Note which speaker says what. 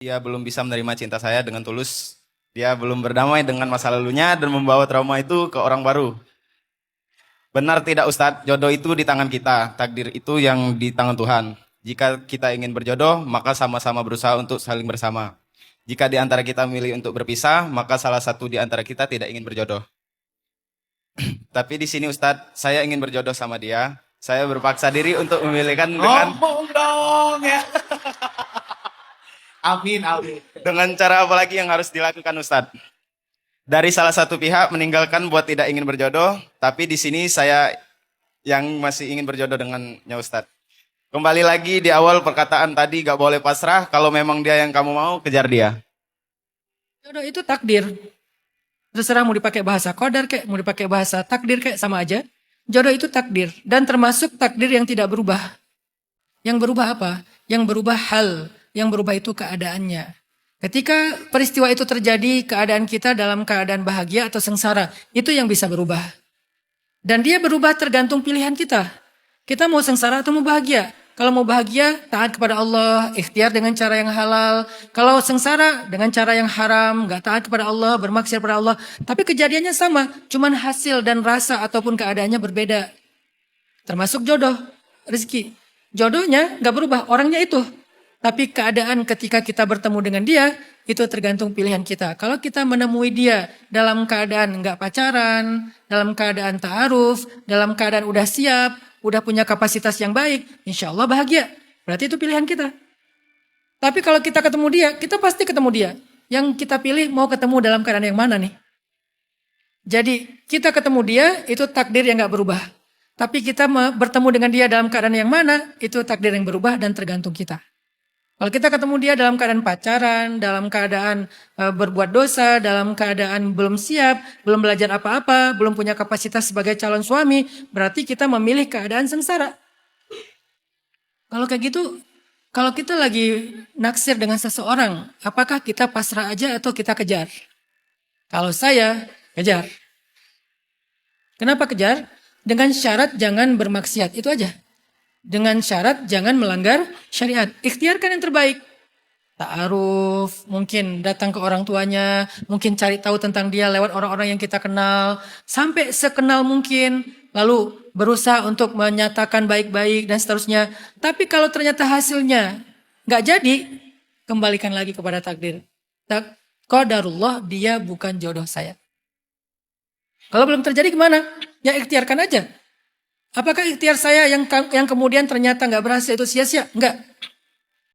Speaker 1: Dia belum bisa menerima cinta saya dengan tulus. Dia belum berdamai dengan masa lalunya dan membawa trauma itu ke orang baru. Benar tidak Ustadz, jodoh itu di tangan kita, takdir itu yang di tangan Tuhan. Jika kita ingin berjodoh, maka sama-sama berusaha untuk saling bersama. Jika di antara kita memilih untuk berpisah, maka salah satu di antara kita tidak ingin berjodoh. Tapi di sini Ustadz, saya ingin berjodoh sama dia. Saya berpaksa diri untuk memilihkan
Speaker 2: Ngomong dong ya. Amin, amin.
Speaker 1: dengan cara apa lagi yang harus dilakukan Ustadz. Dari salah satu pihak meninggalkan buat tidak ingin berjodoh, tapi di sini saya yang masih ingin berjodoh dengannya Ustadz. Kembali lagi di awal perkataan tadi, gak boleh pasrah. Kalau memang dia yang kamu mau, kejar dia.
Speaker 3: Jodoh itu takdir. Terserah mau dipakai bahasa qadar kayak, mau dipakai bahasa takdir kayak, sama aja. Jodoh itu takdir. Dan termasuk takdir yang tidak berubah. Yang berubah apa? Yang berubah hal. Yang berubah itu keadaannya. Ketika peristiwa itu terjadi, keadaan kita dalam keadaan bahagia atau sengsara, itu yang bisa berubah. Dan dia berubah tergantung pilihan kita. Kita mau sengsara atau mau bahagia? Kalau mau bahagia, taat kepada Allah, ikhtiar dengan cara yang halal. Kalau sengsara, dengan cara yang haram, gak taat kepada Allah, bermaksiat kepada Allah. Tapi kejadiannya sama, cuman hasil dan rasa ataupun keadaannya berbeda. Termasuk jodoh, rezeki. Jodohnya gak berubah, orangnya itu. Tapi keadaan ketika kita bertemu dengan dia, itu tergantung pilihan kita. Kalau kita menemui dia dalam keadaan gak pacaran, dalam keadaan ta'aruf, dalam keadaan udah siap, udah punya kapasitas yang baik, insya Allah bahagia. Berarti itu pilihan kita. Tapi kalau kita ketemu dia, kita pasti ketemu dia. Yang kita pilih mau ketemu dalam keadaan yang mana nih? Jadi kita ketemu dia, itu takdir yang gak berubah. Tapi kita bertemu dengan dia dalam keadaan yang mana, itu takdir yang berubah dan tergantung kita. Kalau kita ketemu dia dalam keadaan pacaran, dalam keadaan berbuat dosa, dalam keadaan belum siap, belum belajar apa-apa, belum punya kapasitas sebagai calon suami, berarti kita memilih keadaan sengsara. Kalau kayak gitu, kalau kita lagi naksir dengan seseorang, apakah kita pasrah aja atau kita kejar? Kalau saya, kejar. Kenapa kejar? Dengan syarat jangan bermaksiat, itu aja. Dengan syarat jangan melanggar syariat. Ikhtiarkan yang terbaik. Ta'aruf, mungkin datang ke orang tuanya, mungkin cari tahu tentang dia lewat orang-orang yang kita kenal. Sampai sekenal mungkin, lalu berusaha untuk menyatakan baik-baik dan seterusnya. Tapi kalau ternyata hasilnya gak jadi, kembalikan lagi kepada takdir. Qadarullah, dia bukan jodoh saya. Kalau belum terjadi gimana? Ya ikhtiarkan aja. Apakah ikhtiar saya yang kemudian ternyata nggak berhasil itu sia-sia? Enggak.